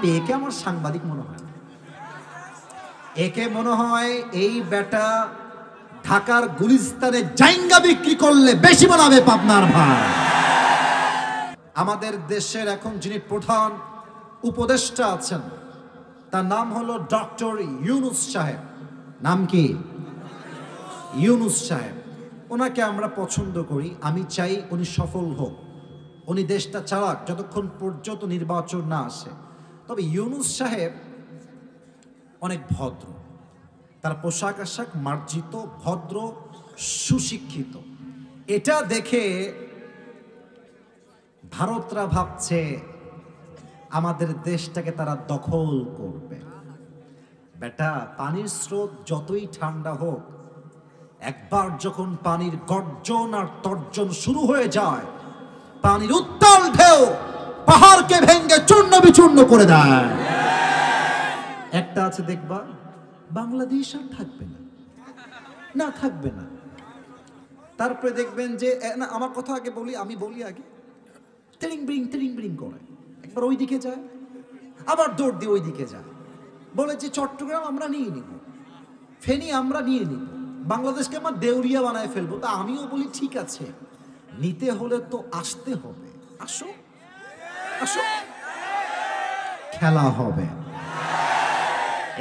তবে একে আমার সাংবাদিক মনে হয়, একে মনে হয় এই বেটা ঢাকার গুলিস্তানে জাইঙ্গা বিক্রি করলে বেশি বানাবে পাবনার ভাই। আমাদের দেশের এখন যিনি প্রধান উপদেষ্টা আছেন তার নাম হলো ডক্টর ইউনুস সাহেব। নাম কি? ইউনুস সাহেব। ওনাকে আমরা পছন্দ করি, আমি চাই উনি সফল হোক, উনি দেশটা চালাক যতক্ষণ পর্যন্ত নির্বাচন না আসে। তবে ইউনুস সাহেব অনেক ভদ্র, তার পোশাক আশাক মার্জিত, ভদ্র, সুশিক্ষিত। এটা দেখে ভারতরা ভাবছে আমাদের দেশটাকে তারা দখল করবে। বেটা, পানির স্রোত যতই ঠান্ডা হোক, একবার যখন পানির গর্জন আর তর্জন শুরু হয়ে যায়, পানির উত্তাল ঢেউ পাহাড়কে ভেঙে চূর্ণ বিচূর্ণ করে দেয়। একটা আছে দেখবা, বাংলাদেশ আর থাকবে না, না থাকবে না। তারপরে দেখবেন যে না, আমার কথা আগে বলি, আমি বলি আগে, টিরিং বিরিং করে একবার ওই দিকে যায়, আবার দৌড় দিয়ে ওই দিকে যায়, বলে যে চট্টগ্রাম আমরা নিয়ে নিব, ফেনী আমরা নিয়ে নিব, বাংলাদেশকে আমার দেউরিয়া বানায় ফেলবো। তা আমিও বলি ঠিক আছে, নিতে হলে তো আসতে হবে, আসো আসো, খেলা হবে।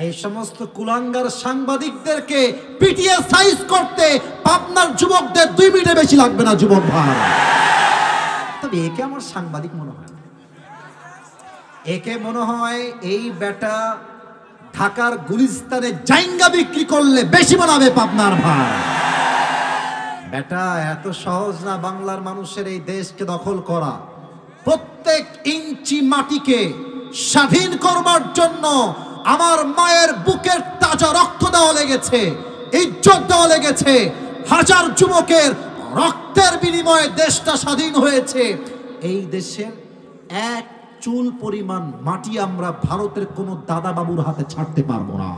এই সমস্ত কুলাঙ্গার সাংবাদিকদেরকে পিটিয়ে সাইজ করতে পাবনার যুবকদের 2 মিনিটে বেশি লাগবে না যুবক ভাই। তবে একে আমার সাংবাদিক মনে হয়, একে মনে হয় এই বেটা ঢাকার গুলিস্তানে জাইঙ্গা বিক্রি করলে বেশি বানাবে পাবনার ভাই। বেটা, এত সহজ না বাংলার মানুষের এই দেশকে দখল করা। প্রত্যেক ইঞ্চি মাটিকে স্বাধীন করবার জন্য আমার মায়ের বুকের তাজা রক্ত দেওয়া লেগেছে, ইজ্জত দেওয়া লেগেছে। হাজার যুবকের রক্তের বিনিময়ে দেশটা স্বাধীন হয়েছে। এই দেশের এক চুল পরিমাণ মাটি আমরা ভারতের কোনো দাদা বাবুর হাতে ছাড়তে পারবো না।